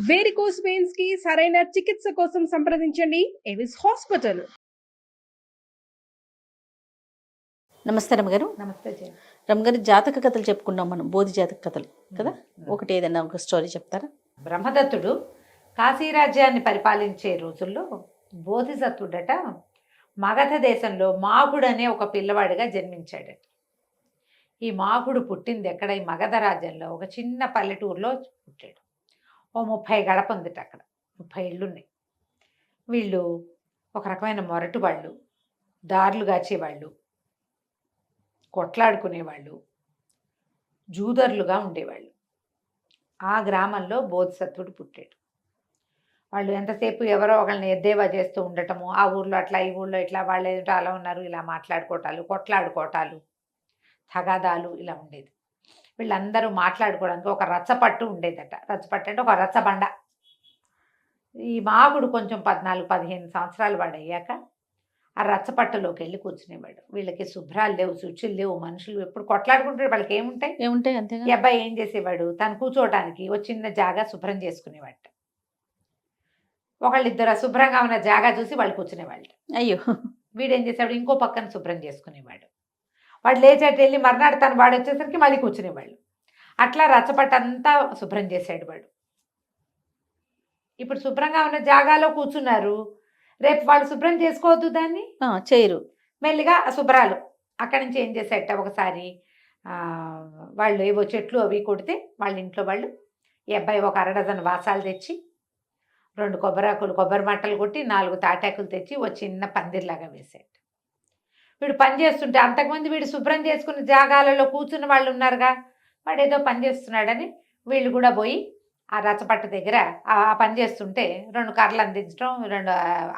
Varicose veins కి సరైన చికిత్స కోసం సంప్రదించండి ఎవిస్ హాస్పిటల్. నమస్తే రమ్మగారు. నమస్తే రమ్మగారు, జాతక కథలు చెప్పుకున్నాం మనం, బోధి జాతక కథలు కదా. ఒకటి ఏదైనా ఒక స్టోరీ చెప్తారా? బ్రహ్మదత్తుడు కాశీరాజ్యాన్ని పరిపాలించే రోజుల్లో బోధిసత్వుడట మగధ దేశంలో మాగుడు అనే ఒక పిల్లవాడిగా జన్మించాడట. ఈ మాగుడు పుట్టింది ఎక్కడ? ఈ మగధ రాజ్యంలో ఒక చిన్న పల్లెటూరులో పుట్టాడు. ఓ 30 గడప ఉందిట, అక్కడ 30 ఇళ్ళున్నాయి. వీళ్ళు ఒక రకమైన మొరటు వాళ్ళు, దారులు గాచేవాళ్ళు, కొట్లాడుకునేవాళ్ళు, జూదర్లుగా ఉండేవాళ్ళు. ఆ గ్రామంలో బోధిసత్వుడు పుట్టాడు. వాళ్ళు ఎంతసేపు ఎవరో ఒకళ్ళని ఎద్దేవా చేస్తూ ఉండటము, ఆ ఊర్లో అట్లా, ఈ ఊళ్ళో ఇట్లా, వాళ్ళు ఏమిటో అలా ఉన్నారు, ఇలా మాట్లాడుకోవటాలు, కొట్లాడుకోవటాలు, తగాదాలు ఇలా ఉండేది. వీళ్ళందరూ మాట్లాడుకోవడానికి ఒక రచ్చపట్టు ఉండేదట. రచ్చపట్టు అంటే ఒక రచ్చబండ. ఈ మాగుడు కొంచెం 14-15 సంవత్సరాలు వాడు అయ్యాక ఆ రచ్చపట్టులోకి వెళ్ళి కూర్చునేవాడు. వీళ్ళకి శుభ్రాలు లేవు, శుచులు లేవు, మనుషులు ఎప్పుడు కొట్లాడుకుంటారు, వాళ్ళకి ఏముంటాయి అంతే. ఈ అబ్బాయి ఏం చేసేవాడు, తను కూర్చోవడానికి ఒక చిన్న జాగా శుభ్రం చేసుకునేవాడు. ఒకళ్ళిద్దరు శుభ్రంగా ఉన్న జాగా చూసి వాళ్ళు కూర్చునేవాళ్ళు. అయ్యో, వీడేం చేసేవాడు, ఇంకో పక్కన శుభ్రం చేసుకునేవాడు. వాడు లేచేటి వెళ్ళి మర్నాడు తను వాడు వచ్చేసరికి మళ్ళీ కూర్చునేవాళ్ళు. అట్లా రచ్చపట్టంతా శుభ్రం చేశాడు వాడు. ఇప్పుడు శుభ్రంగా ఉన్న జాగాలో కూర్చున్నారు, రేపు వాళ్ళు శుభ్రం చేసుకోవద్దు, దాన్ని చేయరు. మెల్లిగా శుభ్రాలు అక్కడి నుంచి ఏం చేసేట, ఒకసారి వాళ్ళు ఏవో చెట్లు అవి కొడితే వాళ్ళ ఇంట్లో వాళ్ళు ఈ అబ్బాయి ఒక 1 డజన్ వాసాలు తెచ్చి, 2 కొబ్బరాకులు, కొబ్బరి మట్టలు కొట్టి, 4 తాటాకులు తెచ్చి ఓ చిన్న పందిర్లాగా వేసాడు. వీడు పని చేస్తుంటే, అంతకుముందు వీడు శుభ్రం చేసుకున్న జాగాలలో కూర్చున్న వాళ్ళు ఉన్నారుగా, వాడు ఏదో పని చేస్తున్నాడని వీళ్ళు కూడా పోయి ఆ రచ్చపట్టు దగ్గర ఆ పని చేస్తుంటే 2 కర్రలు అందించడం, 2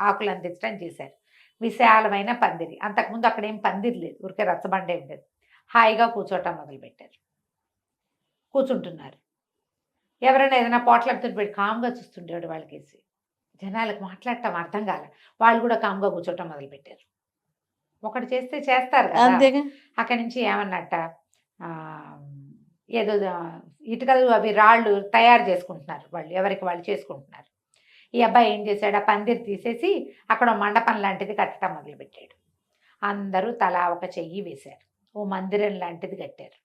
ఆకులు అందించడం చేశారు. విశాలమైన పందిరి. అంతకుముందు అక్కడ ఏం పందిరి లేదు, ఊరికే రచ్చబండే ఉండేది. హాయిగా కూర్చోటం మొదలుపెట్టారు. కూర్చుంటున్నారు. ఎవరైనా ఏదైనా పోట్లాడుతుంటే పెట్టి కామ్గా చూస్తుండేవాడు వాళ్ళకేసి. జనాలకు మాట్లాడటం అర్థం కాల, వాళ్ళు కూడా కామ్గా కూర్చోటం మొదలుపెట్టారు. ఒకటి చేస్తే చేస్తారు కదా. అక్కడి నుంచి ఏమన్నట్ట, ఏదో ఇటుకలు అవి రాళ్ళు తయారు చేసుకుంటున్నారు వాళ్ళు, ఎవరికి వాళ్ళు చేసుకుంటున్నారు. ఈ అబ్బాయి ఏం చేశాడు, ఆ పందిరి తీసేసి అక్కడ మండపం లాంటిది కట్టడం మొదలుపెట్టాడు. అందరూ తలా ఒక చెయ్యి వేశారు. ఓ మందిరం లాంటిది కట్టారు.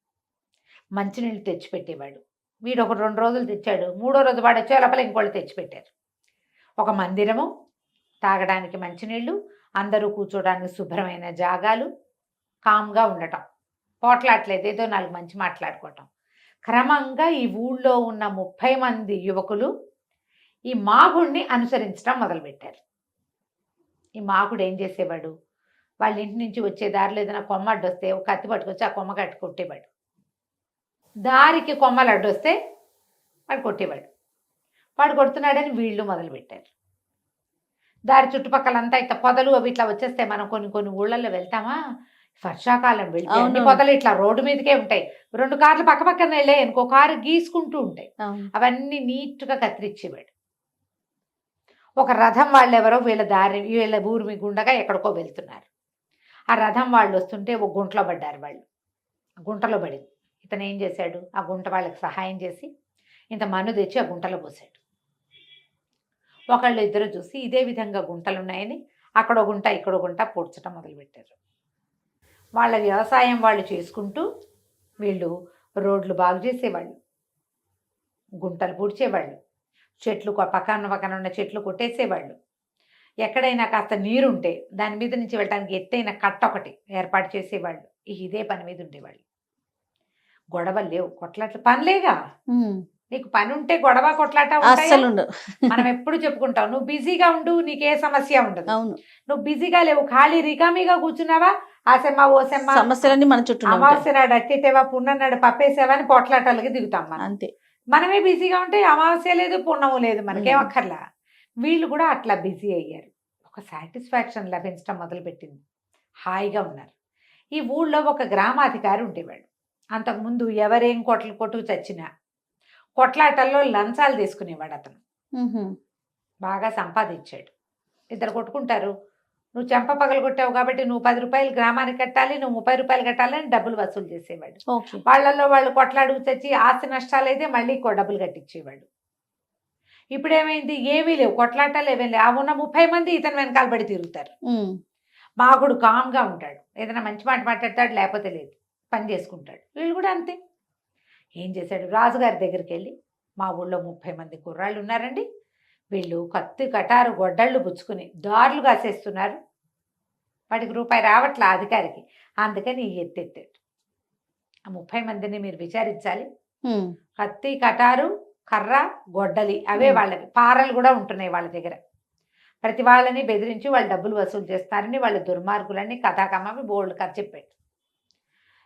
మంచినీళ్ళు తెచ్చిపెట్టేవాడు. వీడు ఒక 2 రోజులు తెచ్చాడు. 3వ రోజు వాడు వచ్చే లోపల ఇంకోళ్ళు తెచ్చిపెట్టారు. ఒక మందిరము, తాగడానికి మంచినీళ్ళు, అందరూ కూర్చోడానికి శుభ్రమైన జాగాలు, కామ్గా ఉండటం, పోట్లాట్లేదు, ఏదో 4 మంచి మాట్లాడుకోవటం. క్రమంగా ఈ ఊళ్ళో ఉన్న 30 మంది యువకులు ఈ మాగుడిని అనుసరించడం మొదలుపెట్టారు. ఈ మాగుడు ఏం చేసేవాడు, వాళ్ళ ఇంటి నుంచి వచ్చే దారిలో ఏదైనా కొమ్మ అడ్డొస్తే ఒక కత్తి పట్టుకొచ్చి ఆ కొమ్మ కట్టి కొట్టేవాడు. దారికి కొమ్మలు అడ్డొస్తే వాడు కొట్టేవాడు. వాడు కొడుతున్నాడని వీళ్ళు మొదలుపెట్టారు. దారి చుట్టుపక్కలంతా ఇట్లా పొదలు అవి ఇట్లా వచ్చేస్తాయి. మనం కొన్ని ఊళ్ళల్లో వెళ్తామా, వర్షాకాలం వెళ్తే అన్ని పొదలు ఇట్లా రోడ్డు మీదకే ఉంటాయి. 2 కార్లు పక్క పక్కన వెళ్ళాయి, ఇంకో కారు గీసుకుంటూ ఉంటాయి. అవన్నీ నీట్గా కత్తిరించేవాడు. ఒక రథం వాళ్ళు ఎవరో వీళ్ళ ఊరి గుండగా ఎక్కడికో వెళ్తున్నారు. ఆ రథం వాళ్ళు వస్తుంటే ఒక గుంటలో పడ్డారు. వాళ్ళు గుంటలో పడింది. ఇతను ఏం చేశాడు, ఆ గుంట వాళ్ళకి సహాయం చేసి ఇంత మన్ను తెచ్చి ఆ గుంటలో పోసాడు. ఒకళ్ళు ఇద్దరు చూసి ఇదే విధంగా గుంటలు ఉన్నాయని అక్కడో గుంట ఇక్కడో గుంట పూడ్చడం మొదలుపెట్టారు. వాళ్ళ వ్యవసాయం వాళ్ళు చేసుకుంటూ వీళ్ళు రోడ్లు బాగు చేసేవాళ్ళు, గుంటలు పూడ్చేవాళ్ళు, చెట్లు పక్కన ఉన్న చెట్లు కొట్టేసేవాళ్ళు. ఎక్కడైనా కాస్త నీరుంటే దాని మీద నుంచి వెళ్ళడానికి ఎత్తైన కట్ట ఒకటి ఏర్పాటు చేసేవాళ్ళు. ఇదే పని మీద ఉండేవాళ్ళు. గొడవలు లేవు, కొట్లాట్లు పనిలేగా. నీకు పని ఉంటే గొడవ కొట్లాట మనం ఎప్పుడు చెప్పుకుంటావు, నువ్వు బిజీగా ఉండు, నీకే సమస్య ఉండదు. నువ్వు బిజీగా లేవు, ఖాళీ రికామీగా కూర్చున్నావా, ఆసెమ్మ ఓసెమ్మ సమస్యలన్నీ మన చుట్టూ, అమావాస్య నాడు అట్టేతేవా, పుణ్యం నాడు పప్పేసేవా అని పోట్లాటాలకి దిగుతాం మనం. అంతే, మనమే బిజీగా ఉంటే అమావాస్య లేదు, పుణ్యము లేదు, మనకేం అక్కర్లా. వీళ్ళు కూడా అట్లా బిజీ అయ్యారు. ఒక సాటిస్ఫాక్షన్ లభించడం మొదలుపెట్టింది. హాయిగా ఉన్నారు. ఈ ఊళ్ళో ఒక గ్రామాధికారి ఉండేవాడు. అంతకుముందు ఎవరేం కొట్టుకు చచ్చినా కొట్లాటల్లో లంచాలు తీసుకునేవాడు అతను. బాగా సంపాదించాడు. ఇద్దరు కొట్టుకుంటారు, నువ్వు చెంప పగలు కొట్టావు కాబట్టి నువ్వు 10 రూపాయలు గ్రామానికి కట్టాలి, నువ్వు 30 రూపాయలు కట్టాలని డబ్బులు వసూలు చేసేవాడు. వాళ్ళల్లో వాళ్ళు కొట్లాడుకు తెచ్చి ఆస్తి నష్టాలు అయితే మళ్ళీ డబ్బులు కట్టించేవాడు. ఇప్పుడు ఏమైంది, ఏమీ లేవు, కొట్లాటాలు ఏమీ లేవు. ఆ ఉన్న 30 మంది ఇతను వెనకాల పడి తిరుగుతారు. మాగుడు కామ్గా ఉంటాడు, ఏదైనా మంచి మాట మాట్లాడతాడు, లేకపోతే లేదు, పని చేసుకుంటాడు. వీళ్ళు కూడా అంతే. ఏం చేశాడు, రాజుగారి దగ్గరికి వెళ్ళి, మా ఊళ్ళో 30 మంది కుర్రాళ్ళు ఉన్నారండి, వీళ్ళు కత్తి కటారు గొడ్డళ్ళు పుచ్చుకుని దారులు కాసేస్తున్నారు, వాడికి రూపాయి రావట్లా అధికారికి, అందుకని ఎత్తెత్తాడు. ఆ 30 మందిని మీరు విచారించాలి. కత్తి కటారు కర్ర గొడ్డలి అవే వాళ్ళవి, పారలు కూడా ఉంటున్నాయి వాళ్ళ దగ్గర. ప్రతి వాళ్ళని బెదిరించి వాళ్ళు డబ్బులు వసూలు చేస్తారని, వాళ్ళ దుర్మార్గులని కథాకమ్మని బోల్డ్ కథ చెప్పాడు.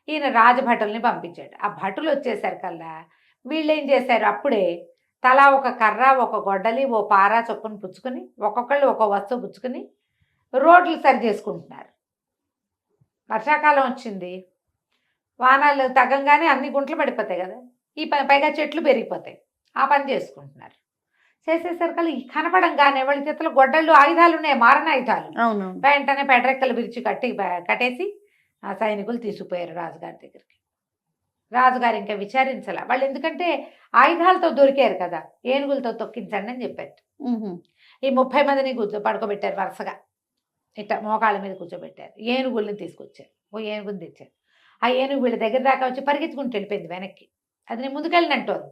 ఈయన రాజభటుల్ని పంపించాడు. ఆ భటులు వచ్చేసరికల్లా వీళ్ళు ఏం చేశారు, అప్పుడే తలా ఒక కర్ర ఒక గొడ్డలి ఓ పార చొప్పున పుచ్చుకొని ఒక్కొక్కళ్ళు ఒక వస్తువు పుచ్చుకొని రోడ్లు సరి చేసుకుంటున్నారు. వర్షాకాలం వచ్చింది, వానాలు తగ్గంగానే అన్ని గుంటలు పడిపోతాయి కదా, ఈ పైగా చెట్లు పెరిగిపోతాయి, ఆ పని చేసుకుంటున్నారు. చేసేసరికల్లా కనపడంగానే వాళ్ళ చేతులు గొడ్డళ్ళు ఆయుధాలు ఉన్నాయి, మారణాయుధాలు. వెంటనే పెడరెక్కలు విరిచి కట్టేసి ఆ సైనికులు తీసుకుపోయారు రాజుగారి దగ్గరికి. రాజుగారు ఇంకా విచారించాల వాళ్ళు, ఎందుకంటే ఆయుధాలతో దొరికారు కదా, ఏనుగులతో తొక్కించండి అని చెప్పారు. ఈ 30 మందిని పడుకోబెట్టారు వరుసగా, ఇట్లా మోకాళ్ళ మీద కూర్చోబెట్టారు. ఏనుగుల్ని తీసుకొచ్చారు, ఓ ఏనుగుని తెచ్చారు. ఆ ఏనుగు వీళ్ళ దగ్గర దాకా వచ్చి పరిగెత్తుకుంటూ వెళ్ళిపోయింది వెనక్కి. అది నేను ముందుకెళ్ళినట్టుంది,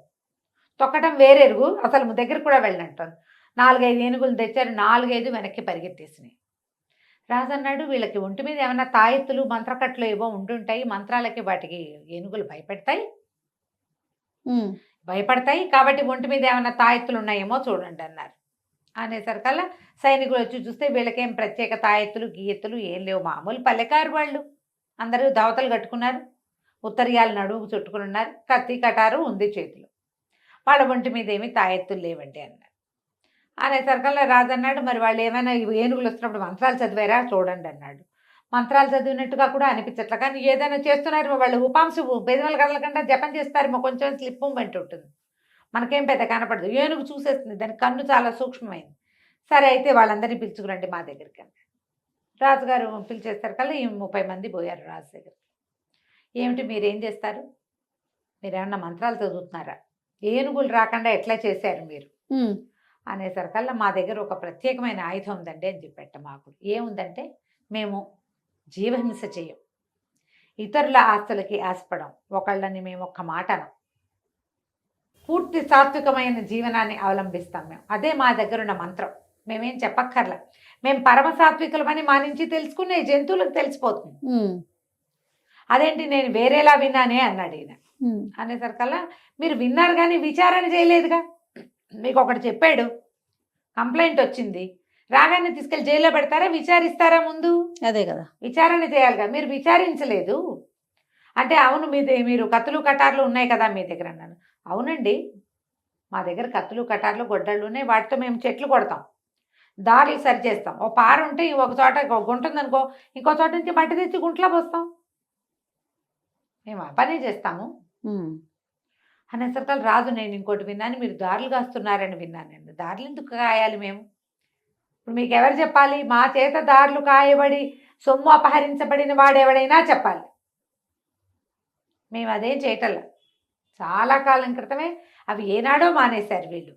తొక్కటం వేరేరుగు, అసలు దగ్గర కూడా వెళ్ళినట్టుంది. 4-5 ఏనుగులు తెచ్చారు, 4-5 వెనక్కి పరిగెత్తేసినాయి. రాజు అన్నాడు, వీళ్ళకి ఒంటి మీద ఏమైనా తాయెత్తులు మంత్రకట్లు ఏవో ఉంటుంటాయి, మంత్రాలకి వాటికి ఏనుగులు భయపడతాయి కాబట్టి ఒంటి మీద ఏమైనా తాయెత్తులు ఉన్నాయేమో చూడండి అన్నారు. అనేసరికల్లా సైనికులు వచ్చి చూస్తే వీళ్ళకేం ప్రత్యేక తాయెత్తులు గీయెత్తులు ఏం లేవు, మామూలు పల్లెకారు వాళ్ళు. అందరూ దవతలు కట్టుకున్నారు, ఉత్తరీయాలు నడువుకు చుట్టుకుని ఉన్నారు, కత్తి కటారు ఉంది చేతిలో, వాళ్ళ ఒంటి మీద ఏమి తాయెత్తులు లేవండి అన్నారు. అనేసరికల్లా రాజు అన్నాడు, మరి వాళ్ళు ఏమైనా ఏనుగులు వస్తున్నప్పుడు మంత్రాలు చదివారా చూడండి అన్నాడు. మంత్రాలు చదివినట్టుగా కూడా అనిపించట్లా, కానీ ఏదైనా చేస్తున్నారు వాళ్ళు, ఉపాంశు బెదవలు కదలకుండా జపం చేస్తారేమో, కొంచెం స్లిప్ మూమెంట్ ఉంటుంది, మనకేం పెద్ద కనపడదు. ఏనుగు చూసేస్తుంది, దాని కన్ను చాలా సూక్ష్మమైంది. సరే అయితే వాళ్ళందరినీ పిలుచుకురండి మా దగ్గరికి అన్నాడు. రాజుగారు పిలిచేసరికల్లా ఈ 30 మంది పోయారు రాజు దగ్గరికి. ఏమిటి మీరేం చేస్తారు, మీరేమన్నా మంత్రాలు చదువుతున్నారా, ఏనుగులు రాకుండా ఎట్లా చేశారు మీరు అనేసరికల్లా, మా దగ్గర ఒక ప్రత్యేకమైన ఆయుధం ఉందండి అని చెప్పేట. మాకు ఏముందంటే, మేము జీవహింస చేయం, ఇతరుల ఆస్తులకి ఆశపడం, ఒకళ్ళని మేము ఒక్క మాట అనం, పూర్తి సాత్వికమైన జీవనాన్ని అవలంబిస్తాం మేము. అదే మా దగ్గర ఉన్న మంత్రం, మేమేం చెప్పక్కర్లా, మేము పరమ సాత్వికులమని మా నుంచి తెలుసుకునే జంతువులకు తెలిసిపోతుంది. అదేంటి నేను వేరేలా విన్నానే అన్నాడు ఈయన. అనేసరికల్లా, మీరు విన్నారు కానీ విచారణ చేయలేదుగా, మీకు ఒకటి చెప్పాడు, కంప్లైంట్ వచ్చింది, రాగానే తీసుకెళ్ళి జైల్లో పెడతారా విచారిస్తారా ముందు? అదే కదా, విచారణ చేయాలిగా, మీరు విచారించలేదు అంటే. అవును మీరు కత్తులు కటార్లు ఉన్నాయి కదా మీ దగ్గర అన్నాను. అవునండి, మా దగ్గర కత్తులు కటార్లు గొడ్డళ్ళు ఉన్నాయి, వాటితో మేము చెట్లు కొడతాం, దారులు సరి చేస్తాం, ఓ పార ఉంటే ఒక చోట గుంట ఉందనుకో, ఇంకో చోట నుంచి మట్టి తెచ్చి గుంట్లో పోస్తాం, మేము ఆ పనే చేస్తాము అనేసరికి రాజు, నేను ఇంకోటి విన్నాను, మీరు దారులు కాస్తున్నారని విన్నానండి. దారులు ఎందుకు కాయాలి మేము, ఇప్పుడు మీకు ఎవరు చెప్పాలి, మా చేత దారులు కాయబడి సొమ్ము అపహరించబడిన వాడెవడైనా చెప్పాలి, మేము అదేం చేయటల్లా. చాలా కాలం క్రితమే అవి ఏనాడో మానేశారు వీళ్ళు,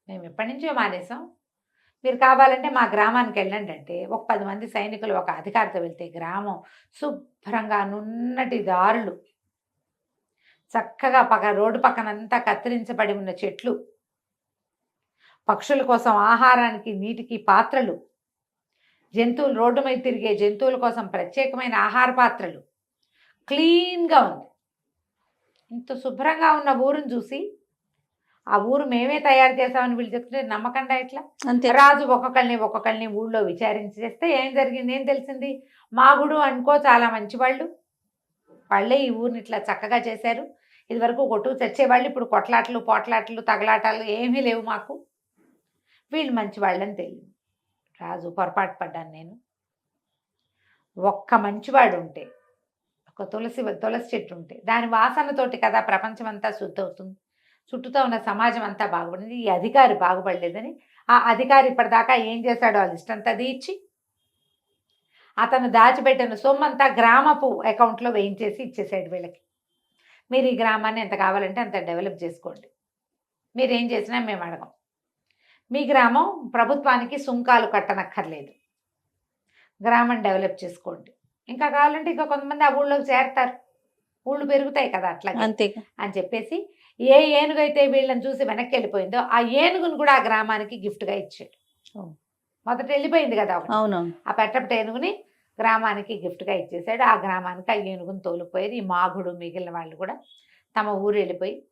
మేము ఎప్పటి నుంచో మానేసాం. మీరు కావాలంటే మా గ్రామానికి వెళ్ళండి అంటే, ఒక 10 మంది సైనికులు ఒక అధికారితో వెళ్తే గ్రామం శుభ్రంగా నున్నటి దారులు, చక్కగా రోడ్డు పక్కనంతా కత్తిరించబడి ఉన్న చెట్లు, పక్షుల కోసం ఆహారానికి నీటికి పాత్రలు, జంతువులు రోడ్డు మీద తిరిగే జంతువుల కోసం ప్రత్యేకమైన ఆహార పాత్రలు, క్లీన్గా ఉంది. ఇంత శుభ్రంగా ఉన్న ఊరుని చూసి, ఆ ఊరు మేమే తయారు చేసామని వీళ్ళు చెప్తుంటే నమ్మకండా ఎట్లా? రాజు ఒక్కొక్కరిని ఊళ్ళో విచారించి చేస్తే ఏం జరిగింది, ఏం తెలిసింది, మాగుడు అనుకో చాలా మంచివాళ్ళు, వాళ్ళే ఈ ఊరిని ఇట్లా చక్కగా చేశారు, ఇదివరకు కొట్టుకు చచ్చేవాళ్ళు, ఇప్పుడు కొట్లాటలు పోట్లాటలు తగలాటాలు ఏమీ లేవు మాకు, వీళ్ళు మంచి వాళ్ళని తెలియదు. రాజు పొరపాటు పడ్డాను నేను, ఒక్క మంచివాడు ఉంటే, ఒక తులసి చెట్టు ఉంటే దాని వాసనతోటి కదా ప్రపంచం అంతా శుద్ధి అవుతుంది, చుట్టూతో ఉన్న సమాజం అంతా బాగుపడింది. ఈ అధికారి బాగుపడలేదని ఆ అధికారి ఇప్పటిదాకా ఏం చేశాడో ఆ లిస్ట్ అంతా తీర్చి అతను దాచిపెట్టిన సొమ్మంతా గ్రామపు అకౌంట్లో వేయించేసి ఇచ్చేసాడు వీళ్ళకి. మీరు ఈ గ్రామాన్ని ఎంత కావాలంటే అంత డెవలప్ చేసుకోండి, మీరేం చేసినా మేము అడగం, మీ గ్రామం ప్రభుత్వానికి సుంకాలు కట్టనక్కర్లేదు, గ్రామం డెవలప్ చేసుకోండి. ఇంకా కావాలంటే ఇంకా కొంతమంది ఆ ఊళ్ళోకి చేరతారు, ఊళ్ళు పెరుగుతాయి కదా అట్లా అంతే. అని చెప్పేసి ఏ ఏనుగు అయితే వీళ్ళని చూసి వెనక్కి వెళ్ళిపోయిందో ఆ ఏనుగును కూడా ఆ గ్రామానికి గిఫ్ట్గా ఇచ్చాడు. ఓ. మొదట వెళ్ళిపోయింది కదా ఒకటి. అవునవును. ఆ పెట్టపట ఏనుగుని గ్రామానికి గిఫ్ట్గా ఇచ్చేసాడు. ఆ గ్రామానికి ఆ ఏనుగుని తోలిపోయేది. ఈ మాగుడు మిగిలిన వాళ్ళు కూడా తమ ఊరు వెళ్ళిపోయి,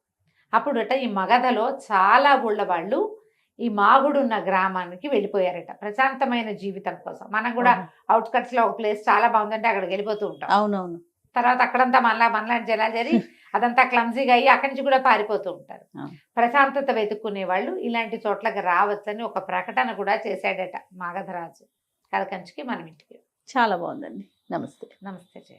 అప్పుడట ఈ మగధలో చాలా ఊళ్ళ వాళ్ళు ఈ మాగుడు ఉన్న గ్రామానికి వెళ్ళిపోయారట ప్రశాంతమైన జీవితం కోసం. మనం కూడా అవుట్స్కట్స్ లో ఒక ప్లేస్ చాలా బాగుందంటే అక్కడికి వెళ్ళిపోతూ ఉంటాం. అవునవును. తర్వాత అక్కడంతా మనలాంటి జనాలు జరిగి అదంతా క్లమ్జీగా అయ్యి అక్కడి నుంచి కూడా పారిపోతూ ఉంటారు. ప్రశాంతత వెతుక్కునే వాళ్ళు ఇలాంటి చోట్లకి రావచ్చని ఒక ప్రకటన కూడా చేశాడట మగధరాజు. కలకంచికి మనం ఇంటికి. చాలా బాగుందండి. నమస్తే. నమస్తే జయ.